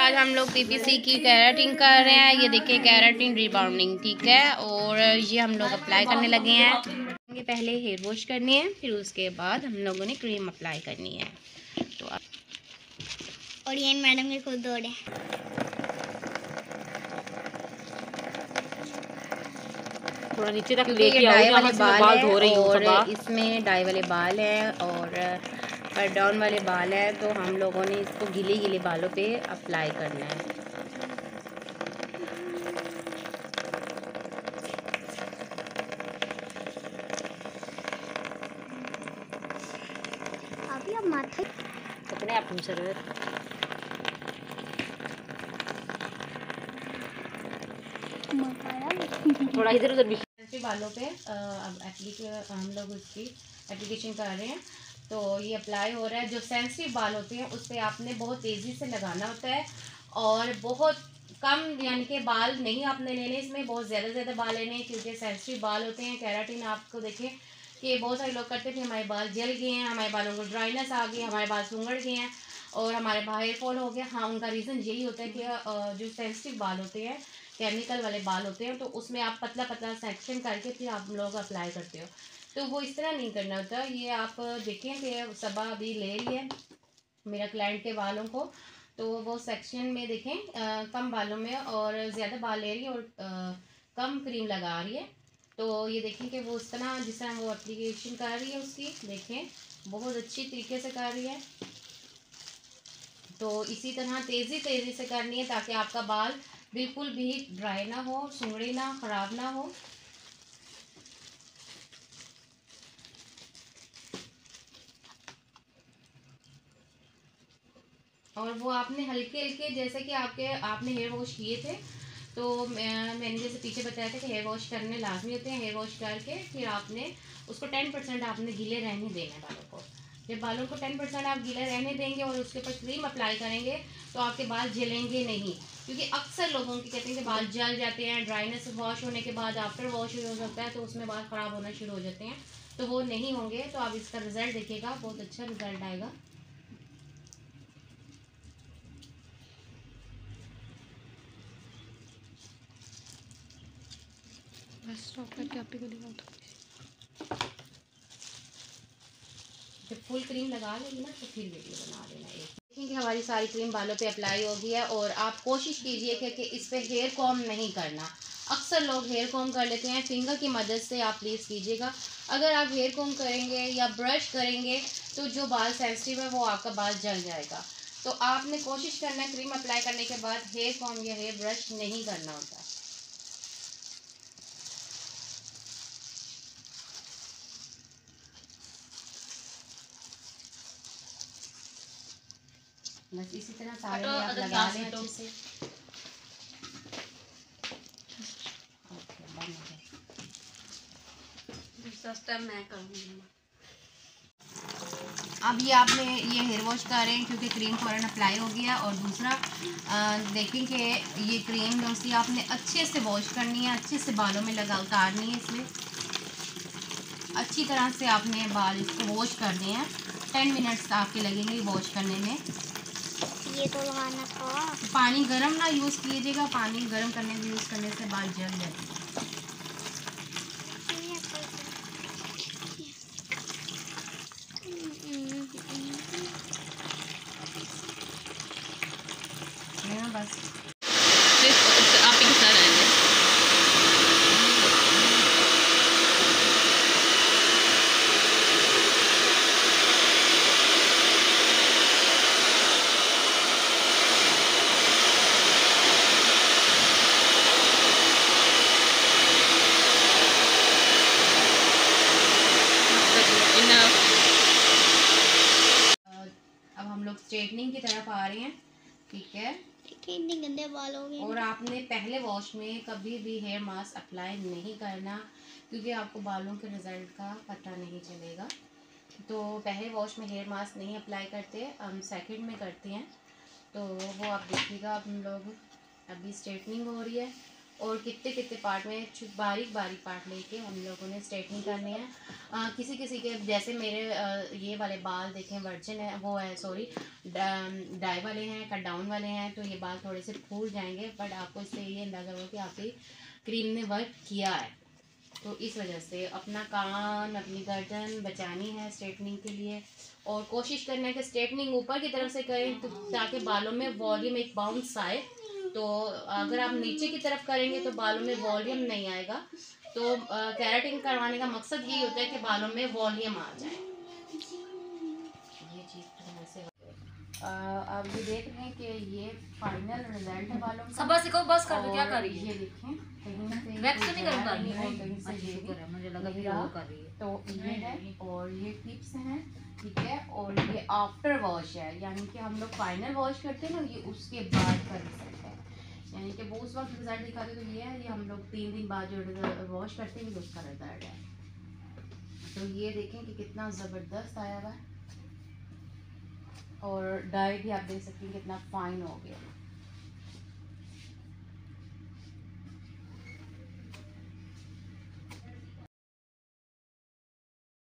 आज हम लोग पीपीसी की केराटिन कर रहे हैं। ये देखिए केराटिन रिबाउंडिंग, ठीक है। और ये हम लोग अप्लाई करने लगे हैं। ये पहले हेयर वॉश करनी है, फिर उसके बाद हम लोगों ने क्रीम अप्लाई करनी है। तो और ये मैडम के खुद दौड़े थोड़ा नीचे तक लेके डाई वाले बाल धो रही और इसमें डाई वाले बाल हैं और कट डाउन वाले बाल हैं। तो हम लोगों ने इसको गीले गीले बालों पे अप्लाई करना है। अभी अब माथे अपने आप सर थोड़ा इधर उधर भी बालों पे अब हम लोग उसकी एप्लीकेशन कर रहे हैं। तो ये अप्लाई हो रहा है। जो सेंसिटिव बाल होते हैं उस पर आपने बहुत तेज़ी से लगाना होता है और बहुत कम, यानी कि बाल नहीं आपने लेने, इसमें बहुत ज़्यादा बाल लेने हैं क्योंकि सेंसिटिव बाल होते हैं। केराटिन आपको देखें कि बहुत सारे लोग करते थे, हमारे बाल जल गए हैं, हमारे बालों को ड्राइनेस आ गई, हमारे बाल सुंगड़ गए हैं और हमारे बाल हेयर फॉल हो गया। हाँ, उनका रीज़न यही होता है कि जो सेंसिटिव बाल होते हैं, केमिकल वाले बाल होते हैं, तो उसमें आप पतला पतला सेक्शन करके फिर आप लोग अप्लाई करते हो। तो वो इस तरह नहीं करना होता। ये आप देखें कि सबा अभी ले रही है मेरा क्लाइंट के बालों को, तो वो सेक्शन में देखें कम बालों में और ज़्यादा बाल ले रही है और कम क्रीम लगा रही है। तो ये देखें कि वो उस तरह जिस तरह वो एप्लीकेशन कर रही है उसकी, देखें बहुत अच्छी तरीके से कर रही है। तो इसी तरह तेज़ी से करनी है ताकि आपका बाल बिल्कुल भी ड्राई ना हो, सुंगड़े ना, ख़राब ना हो। और वो आपने हल्के हल्के, जैसे कि आपने हेयर वॉश किए थे, तो मैंने जैसे पीछे बताया था कि हेयर वॉश करने लाजमी होते हैं। हेयर वॉश करके फिर आपने उसको 10% आपने गीले रहने देना है बालों को। जब बालों को 10% आप गीला रहने देंगे और उसके ऊपर क्रीम अप्लाई करेंगे तो आपके बाल जलेंगे नहीं। क्योंकि अक्सर लोगों की कहते हैं कि बाल जल जाते हैं, ड्राइनेस वॉश होने के बाद आफ्टर वॉश हो सकता है तो उसमें बाल ख़राब होना शुरू हो जाते हैं। तो वो नहीं होंगे। तो आप इसका रिज़ल्ट देखिएगा, बहुत अच्छा रिज़ल्ट आएगा। जब फुल क्रीम लगा लेंगे ना तो फिर वीडियो बना लेना। एक देखिए कि हमारी सारी क्रीम बालों पे अप्लाई हो गई है। और आप कोशिश कीजिए कि इस पे हेयर कॉम नहीं करना। अक्सर लोग हेयर कॉम कर लेते हैं, फिंगर की मदद से आप प्लीज़ कीजिएगा। अगर आप हेयर कॉम करेंगे या ब्रश करेंगे तो जो बाल सेंसिटिव है वो आपका बाल जल जाएगा। तो आपने कोशिश करना है क्रीम अप्लाई करने के बाद हेयर कॉम या हेयर ब्रश नहीं करना होता। बस इसी तरह सारे में आप लगा लें अच्छे से। मैं करूँगी। अब ये आपने ये हेयर वॉश कर रहे हैं क्योंकि क्रीम फ़ौरन अप्लाई हो गया। और दूसरा देखें कि ये क्रीम दोस्ती आपने अच्छे से वॉश करनी है, अच्छे से बालों में उतारनी है। इसमें अच्छी तरह से आपने बाल इसको वॉश करने हैं। 10 मिनट्स आपके लगेंगे वॉश करने में। ये तो लगाना था। पानी गर्म ना यूज़ कीजिएगा, पानी गर्म यूज़ करने से बाल जल जाते हैं। बस आप ही के साथ आएंगे। अब हम लोग स्ट्रेटनिंग की तरफ आ रहे हैं, ठीक है। इतने गंदे बाल हो गए। और आपने पहले वॉश में कभी भी हेयर मास्क अप्लाई नहीं करना क्योंकि आपको बालों के रिज़ल्ट का पता नहीं चलेगा। तो पहले वॉश में हेयर मास्क नहीं अप्लाई करते, हम सेकंड में करते हैं। तो वो आप देखिएगा। हम लोग अभी स्ट्रेटनिंग हो रही है और कितने कितने पार्ट में बारीक बारीक पार्ट लेके हम लोगों ने स्ट्रेटनिंग करनी है। किसी किसी के जैसे मेरे ये वाले बाल देखें वर्जिन है, वो है सॉरी डाई वाले हैं, कट डाउन वाले हैं, तो ये बाल थोड़े से फूल जाएंगे, बट आपको इससे ये अंदाज़ा होगा कि आपकी क्रीम ने वर्क किया है। तो इस वजह से अपना कान अपनी गर्दन बचानी है स्ट्रेटनिंग के लिए, और कोशिश करना है कि स्ट्रेटनिंग ऊपर की तरफ से करें तो ताकि बालों में वॉल्यूम एक बाउंस आए। तो अगर आप नीचे की तरफ करेंगे तो बालों में वॉल्यूम नहीं आएगा। तो केराटिन करवाने का मकसद यही होता है कि बालों में वॉल्यूम आ जाए। ये चीज़ तो अब ये देख रहे हैं कि ये फाइनल रिजल्ट है बालों का। सब बस को बस कर दो, क्या कर रही है? ये देखें कहीं से वैक्स तो नहीं कर रही है, कहीं से ये भी मुझे लगा कि वो कर रही है। तो ये है और ये टिप्स हैं, ठीक है। और ये आफ्टर वॉश है, यानी कि हम लोग फाइनल वॉश करते हैं ना, ये उसके बाद का रिजल्ट है। यानी कि वो उस वक्त रिजल्ट दिखाते तो ये है, ये हम लोग 3 दिन बाद जो वॉश करते हैं तो उसका रिजल्ट है। तो ये देखें कि कितना ज़बरदस्त आया हुआ है, और डाई भी आप देख सकते हैं कितना फाइन हो गया।